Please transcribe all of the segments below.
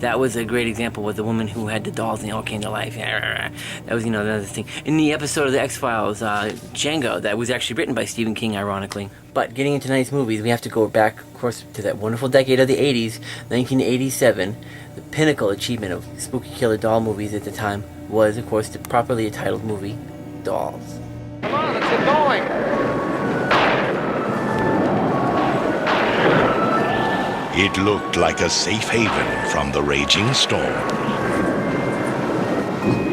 That was a great example with the woman who had the dolls and they all came to life. That was, another thing. In the episode of the X-Files, Django, that was actually written by Stephen King, ironically. But getting into tonight's movies, we have to go back, of course, to that wonderful decade of the 80s, 1987. The pinnacle achievement of spooky killer doll movies at the time was, of course, the properly titled movie, Dolls. Come on, let's get going! It looked like a safe haven from the raging storm.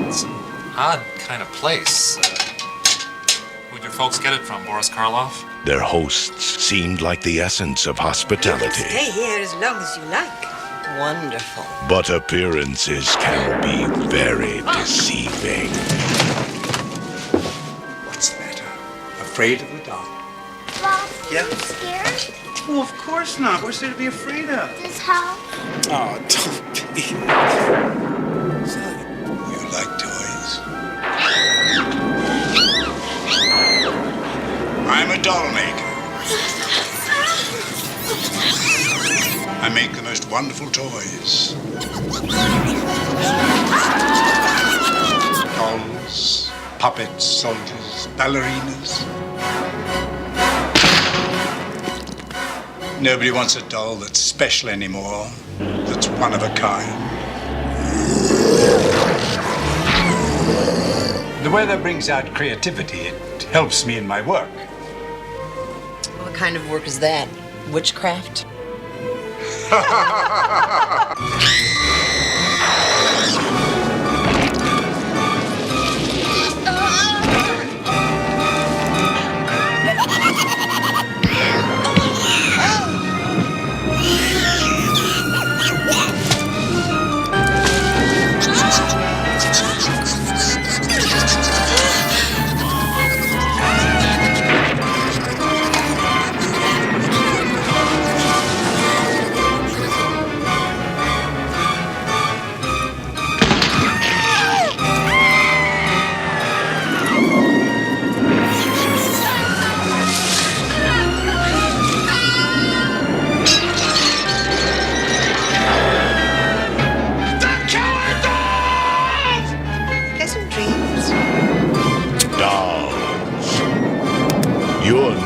It's an odd kind of place. Who'd your folks get it from, Boris Karloff? Their hosts seemed like the essence of hospitality. You can stay here as long as you like. Wonderful. But appearances can be very deceiving. What's the matter? Afraid of the dark? Boss, Yeah? are you scared? Oh, of course not. What's there to be afraid of? This house? Oh, don't be. Son, you like toys? I'm a doll maker. I make the most wonderful toys. Dolls, puppets, soldiers, ballerinas. Nobody wants a doll that's special anymore, that's one of a kind. The weather brings out creativity. It helps me in my work. What kind of work is that? Witchcraft?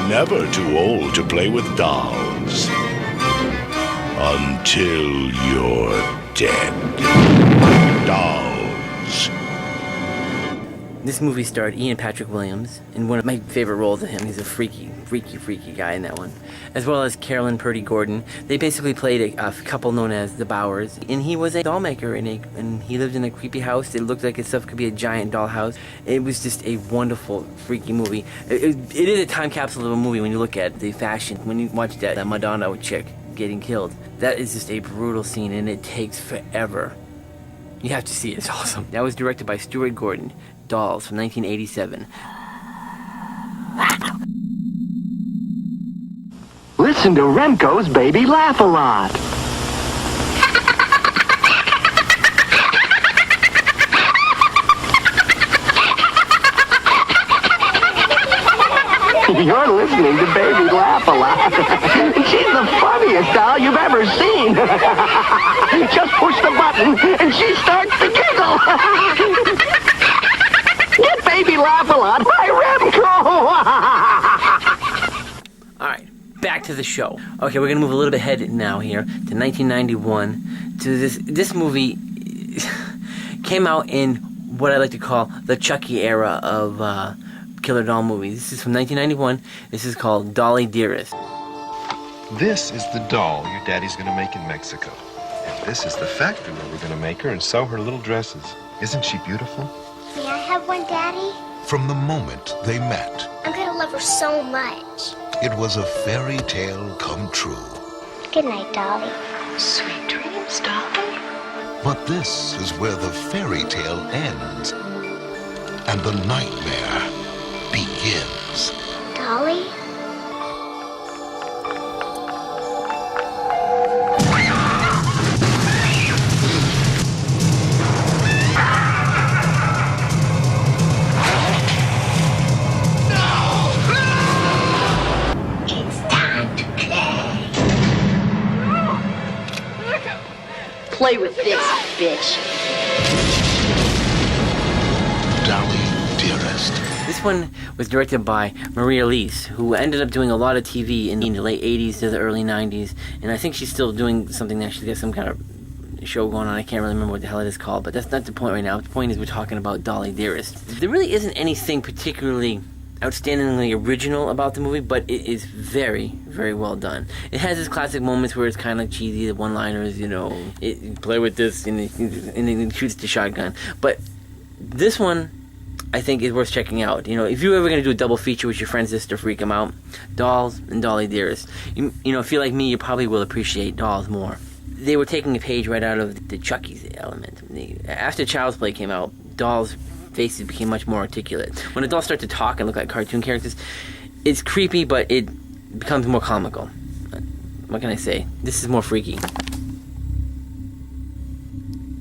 Never too old to play with dolls. Until you're dead. Dolls. This movie starred Ian Patrick Williams, and one of my favorite roles of him. He's a freaky guy in that one. As well as Carolyn Purdy Gordon. They basically played a couple known as the Bowers, and he was a doll maker, and he lived in a creepy house. It looked like itself could be a giant doll house. It was just a wonderful, freaky movie. It is a time capsule of a movie when you look at the fashion. When you watch that Madonna chick getting killed, that is just a brutal scene, and it takes forever. You have to see it. It's awesome. That was directed by Stuart Gordon. Dolls from 1987. Listen to Remco's Baby Laugh a Lot. You're listening to Baby Laugh a Lot. She's the funniest doll you've ever seen. Just push the button and she starts to giggle. Get Baby Laugh a Lot by Remco! Alright, back to the show. Okay, we're going to move a little bit ahead now here to 1991. To this movie came out in what I like to call the Chucky era of killer doll movies. This is from 1991. This is called Dolly Dearest. This is the doll your daddy's going to make in Mexico. And this is the factory where we're going to make her and sew her little dresses. Isn't she beautiful? May I have one, Daddy? From the moment they met, I'm gonna love her so much. it was a fairy tale come true. Good night, Dolly. Sweet dreams, Dolly. But this is where the fairy tale ends and the nightmare begins. Dolly? play with this, bitch. Dolly Dearest. This one was directed by Maria Elise, who ended up doing a lot of TV in the late 80s to the early 90s, and I think she's still doing something now. She's got some kind of show going on. I can't really remember what the hell it is called, but that's not the point right now. The point is we're talking about Dolly Dearest. There really isn't anything particularly outstandingly original about the movie, but it is very, very well done. It has its classic moments where it's kind of cheesy, the one-liners, you play with this, and it shoots the shotgun. But this one, I think, is worth checking out. If you're ever going to do a double feature with your friends just to freak them out, Dolls and Dolly Dearest. If you're like me, you probably will appreciate Dolls more. They were taking a page right out of the Chucky's element. After Child's Play came out, Dolls' faces became much more articulate. When the dolls start to talk and look like cartoon characters, it's creepy, but it becomes more comical. What can I say? This is more freaky.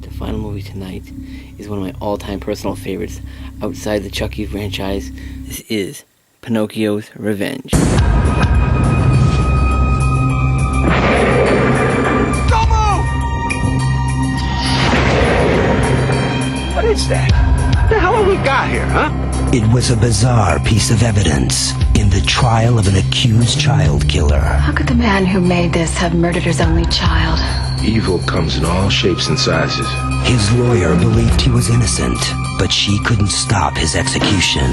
The final movie tonight is one of my all-time personal favorites outside the Chucky franchise. This is Pinocchio's Revenge. What is that? What the hell have we got here, huh? It was a bizarre piece of evidence in the trial of an accused child killer. How could the man who made this have murdered his only child? Evil comes in all shapes and sizes. His lawyer believed he was innocent, but she couldn't stop his execution.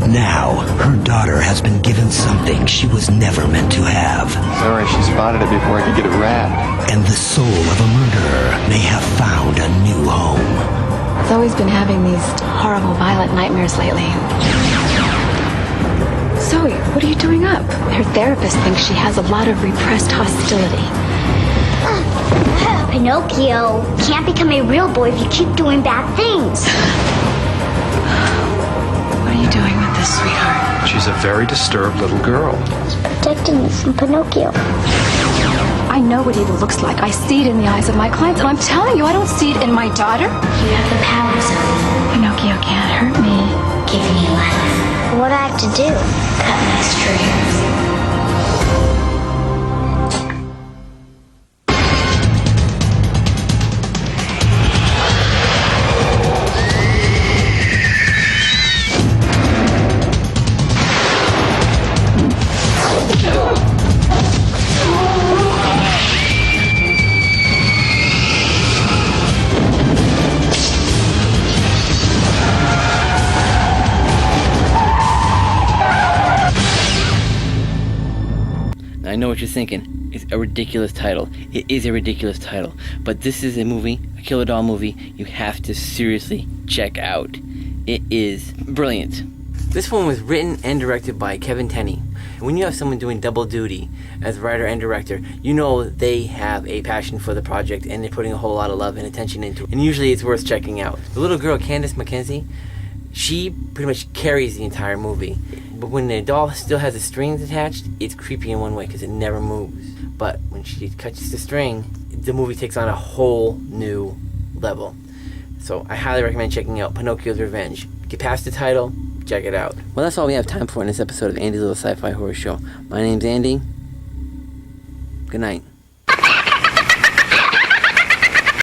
Now, her daughter has been given something she was never meant to have. Sorry, she spotted it before I could get it wrapped. And the soul of a murderer may have found a new home. I've always been having these horrible, violent nightmares lately. Zoe, what are you doing up? Her therapist thinks she has a lot of repressed hostility. Pinocchio can't become a real boy if you keep doing bad things. What are you doing with this, sweetheart? She's a very disturbed little girl. He's protecting me from Pinocchio. I know what evil looks like. I see it in the eyes of my clients, and I'm telling you, I don't see it in my daughter. You have the power, Zoe. Pinocchio can't hurt me. Give me life. What do I have to do? Cut my strings. I know what you're thinking. It's a ridiculous title. It is a ridiculous title. But this is a movie, a killer doll movie, you have to seriously check out. It is brilliant. This one was written and directed by Kevin Tenney. And when you have someone doing double duty as writer and director, you know they have a passion for the project and they're putting a whole lot of love and attention into it. And usually it's worth checking out. The little girl, Candace McKenzie, she pretty much carries the entire movie. But when the doll still has the strings attached, it's creepy in one way because it never moves. But when she catches the string, the movie takes on a whole new level. So I highly recommend checking out Pinocchio's Revenge. Get past the title, check it out. Well, that's all we have time for in this episode of Andy's Little Sci-Fi Horror Show. My name's Andy. Good night.